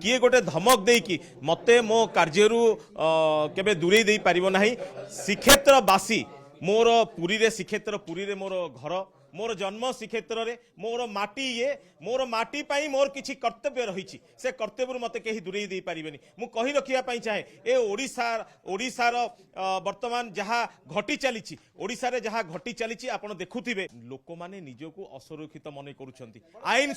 किए गोटे धमक देकी मते मो कार्यरू केबे दूरे दे पारिबो नाही। श्रीक्षेत्रवासी मोर पुरी रे श्रीक्षेत्र पुरी रे मोर घर मोर जन्म श्रीक्षेत्र रे मोर माटी ये मोर माटी पाई मोर किछि कर्तव्य रही से कर्तव्य मते कहीं दूरे दे पारिबेनी। मु कहि रखिया पाई चाहे ए ओडिशार वर्तमान जहाँ घटी चली ओडिशा रे जहाँ घटी चली आपण देखुथिबे लोक माने निजको असुरक्षित मने करूछंती। आईन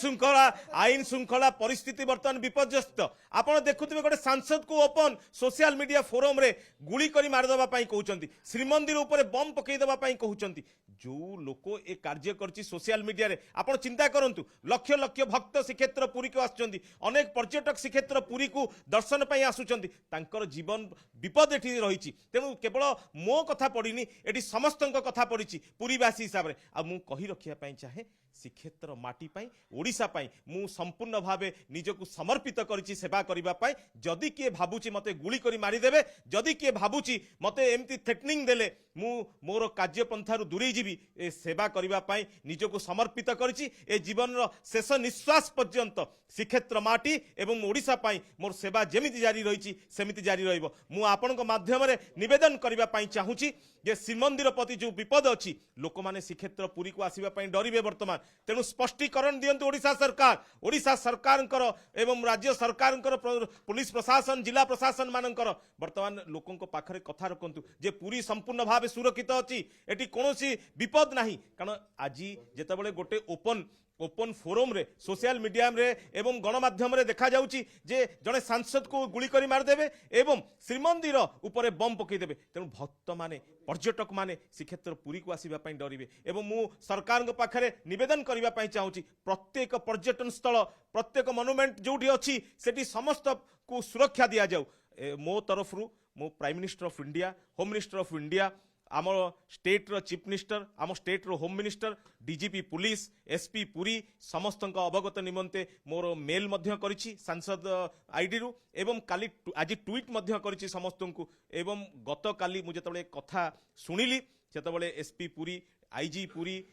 श्रृंखला परिस्थिति वर्तमान विपर्यस्त। आपण देखुथिबे गोटे सांसद को ओपन सोशल मीडिया फोरम रे गुली करी मार दबा पाई कहउछंती, श्रीमंदिर ऊपर बम पकई दबा पाई कहउछंती। जो लोक ए कार्य करछि सोशल मीडिया रे आपण चिंता करंतु लक्ष लक्ष भक्त श्रीक्षेत्र पुरी को आसुचंती, अनेक पर्यटक श्रीक्षेत्र पुरी को दर्शन पाई आसुचंती, तांकर जीवन विपद एठी रहिछि। तेनु केवल मो कथा पड़िनी एठी समस्तक कथा पड़िछि पुरीवासी हिसाब रे। आ मु कहि रखिया पाई चाहे श्रीक्षेत्र माटी पाई ओडिशा पाई मु संपूर्ण भावे निजको समर्पित करिछि सेवा करिबा पाई। जदि किए भाबुछि मते गुली करी मारी देबे, जदि किए भाबुछि मते एमती थ्रेटनिंग देले मु मोर कार्यपंथारु दूरे जीवी ए सेवा करिबा पाई निजको समर्पित करिछि। ए जीवन रो शेष निश्वास पर्यंत श्रीक्षेत्र माटी एवं ओडिशा पाई मोर सेवा जेमिति जारी रहिछि सेमिति जारी रहइबो। मु आपनक माध्यम रे निवेदन करिबा पाई चाहूछि जे श्रीमंदिर प्रति जो विपद अछि लोक माने श्रीक्षेत्र पुरी को आसीबा पाई डरिबे वर्तमान। तेणु स्पष्टीकरण दियंतु ओडिशा सरकारंकर एवं राज्य सरकारंकर पुलिस प्रशासन जिला प्रशासन मानकर वर्तमान लोकंक पाखरे कथा रखंतु जे पुरी संपूर्ण भाव सुरक्षित अछि, एटी कोनोसी विपद नाही। कारण आज जेतेबेले गोटे ओपन फोरम रे सोशल मीडिया रे एवं गणमाध्यम रे देखा जाउची जे जने सांसद को गुली करी मार देबे एवं श्रीमंदिर ऊपर बम पकई देबे। तेणु भक्त माने पर्यटक माने श्रीक्षेत्र पुरी को आसीबा पाई डरिबे। एवं मु सरकार पाखरे निवेदन करिबा पाई चाहूची प्रत्येक पर्यटन स्थल प्रत्येक मनुमेंट जोठी अछि सेठी समस्त को सुरक्षा दिया जाऊ। मो तरफरु मो prime minister of India, home minister of India, आम स्टेट रो चीफ मिनिस्टर, आम स्टेट रो home minister, DGP police, SP Puri समस्त अवगत निमंते मोर मेल मध्य करिछि सांसद आईडी रु एवं काली आज ट्वीट मध्य करिछि समस्त को। एवं गत काली मु जेतबेले कथा सुनिली सेतबेले SP Puri, IG Puri,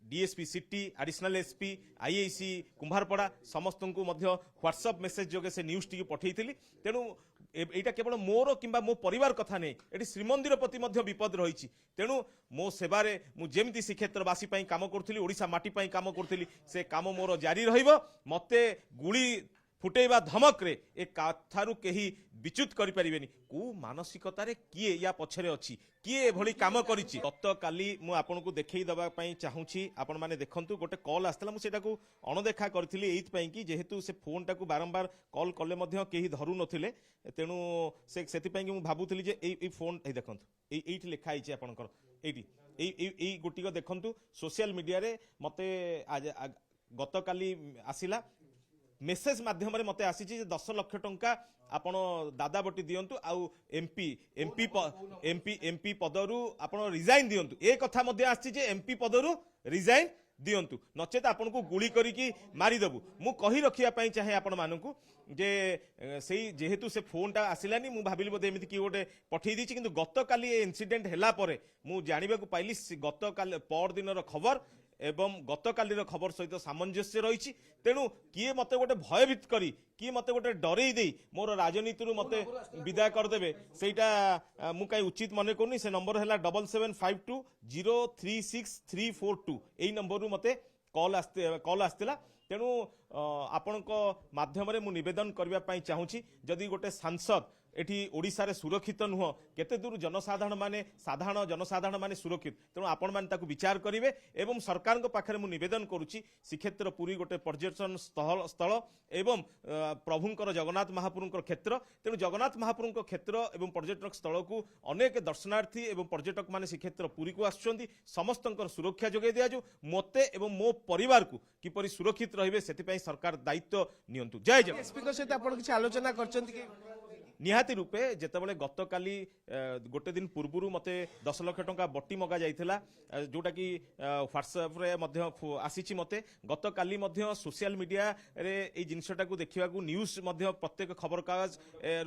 DSP city, additional SP, IIC Kumbharpada समस्त को मध्य व्हाट्सएप मेसेज जोगे से न्यूज टी पठेइथिली। तेणु एटा केवल मोर किंबा मो परिवार कथा नहीं, एटी श्रीमंदिर प्रति मध्य विपद रही। तेणु मो सेवारे मु जेमती श्रीक्षेत्रवासी पाई काम करथुली ओडिशा माटी पाई काम करथुली से काम मोर जारी रहिबो। मते गुली फुटेबा धमक रे ए कथारु केही विच्युत करि परिबेनी। को मानसिकता रे किए या पछरे अछि, किए भली काम करिछि। गत काली मु आपनको देखै दबा पई चाहूछि। आपण माने देखंतु गोटे कॉल आस्तला मु सेटा को अणदेखा करथिली एइथ पई कि जेहेतु से फोन टाकू बारंबार कॉल कले मध्य केही धरु नथिले। तेणु से सेति पई कि मु भाबुथिली जे एई फोन ए देखंतु एइठ लेखा आइछि आपनकर एइठी एई गोटिको देखंतु सोशल मीडिया रे मते आज गत काली आसिला मेसेज माध्यम रे मते आसी 10 लाख टंका आपण दादा बटी दियंतु आउ एमपी पदरु आपण रिजाइन दियंतु। ए कथा मध्य आसी जे एमपी पदरु रिजाइन दियंतु नचेत आपण को गुली करिकी मारी दबु। मु कहि रखिया पई चाहे आपण मानकु जे सेही जेहेतु से फोनटा आसिलानी मु भाबिली बोधे एमिति कि गोटे पठेई दिछि। किंतु गत काली ए इंसिडेंट हैला परे मु जानिबा को पाइली गत काल पर दिनर खबर एवं गत कालीर खबर सहित सामंजस्य रही। तेणु किए मते गोटे भयभीत करी किए मते गोटे डरई दे मोर राजनीति मते विदा करदेबे सेटा मु काई उचित मने करनी। से नंबर है 7752036342 एई नंबर रु मते कॉल आस्तिला। तेणु आपण माध्यम रे मु निवेदन करबा पई चाहूछि जदि गोटे सांसद एठी ओडिशा रे सुरक्षित नुह केते दूर साधारण जनसाधारण माने सुरक्षित। तेणु आपण माने ताकू विचार करिवे एवं सरकार को पाखरे मु निवेदन करूची श्रीक्षेत्र पुरी गोटे पर्यटन स्थल एवं प्रभुंकर जगन्नाथ महाप्रभुंकर क्षेत्र। तेणु जगन्नाथ महाप्रभुंकर क्षेत्र एवं पर्यटक स्थल को अनेक दर्शनार्थी एवं पर्यटक माने श्रीक्षेत्र पुरी को आसुचंती। समस्तंकर सुरक्षा जोगे दिया जो मते एवं मो परिवार को किपरि सुरक्षित रहिबे सेति पई सरकार दायित्व नियंतु। जय जगन्नाथ। एसपी को सहित आपण किछ आलोचना करचंती कि निहाती रूपे जेतेबेले गतकाली गोटे दिन पूर्व मते 10 लाख टंका बट्टी मगा जाइथिला जोटा कि व्हाट्सएप रे मध्य आसीची मते गतकाली मध्य सोशल मीडिया रे ए जिनिसटा को देखिबा को न्यूज मध्य प्रत्येक खबर कागज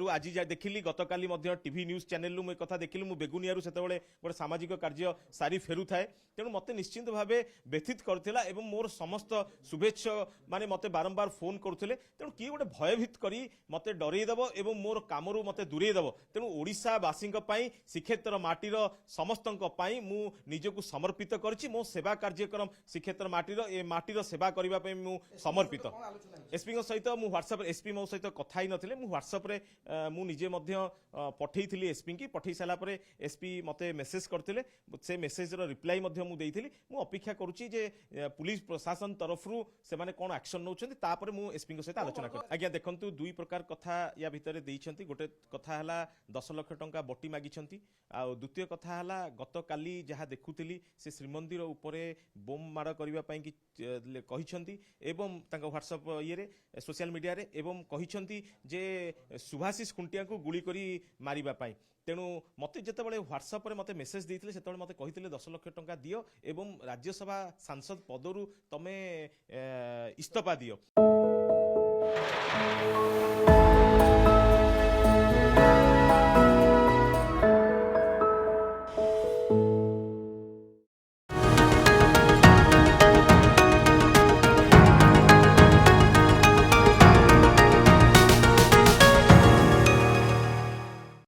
रु आज जा देखिली गतकाली मध्य टीवी न्यूज चैनल रु कथा देखिली मु बेगुनिया रु सेतेबेले गोटे सामाजिक कार्य सारी फेरु थाए तेणु मते निश्चिंत भावे व्यथित करथिला एवं मोर समस्त शुभेच्छा माने मते बारंबार फोन करथिले तेणु की गोटे भयभीत करी मते डरै देबो एवं मोर कामरू मते दूरे देबो तेणु ओडिशा वासींक पई श्रीक्षेत्र माटीर समस्तंक पई मु निजको समर्पित करछि मो सेवा कार्यक्रम श्रीक्षेत्र माटीर सेवा करबा पई मु समर्पित एसपी सहित मु व्हाट्सएप एसपी मो सहित कथा ही नथिले मु व्हाट्सएप रे मु निजे मध्य पठेइथिली एसपी की पठेइ साला परे एसपी मते मेसेज करथिले से मेसेज रो रिप्लाई मध्य मु देइथिली मु अपेक्षा करूछि जे पुलिस प्रशासन तरफरु से माने कोन एक्शन नउछन्ती तापर मु एसपी सहित आलोचना कर आज्ञा देखंतु दुई प्रकार कथा या भितरे देइछन्ती गोटे कथा हला 10 लाख टंका बट्टी मागिछन्ती आ द्वितीय कथा हला गत काली जहा देखुथिली से श्रीमंदिर उपरे बोम मार करिवा पई कि कहिछन्ती एवं तांका व्हाट्सएप ये रे सोशल मीडिया रे एवं कहिछन्ती जे सुभाषिष खुंटिया को गुली करी मारिबा पई तेणु मते जेतेबेले व्हाट्सएप रे मते मेसेज देइथिले सेतेबेले मते कहिथिले 10 लाख टंका दियो एवं राज्यसभा सांसद पदरु तमे इस्तीफा दियो।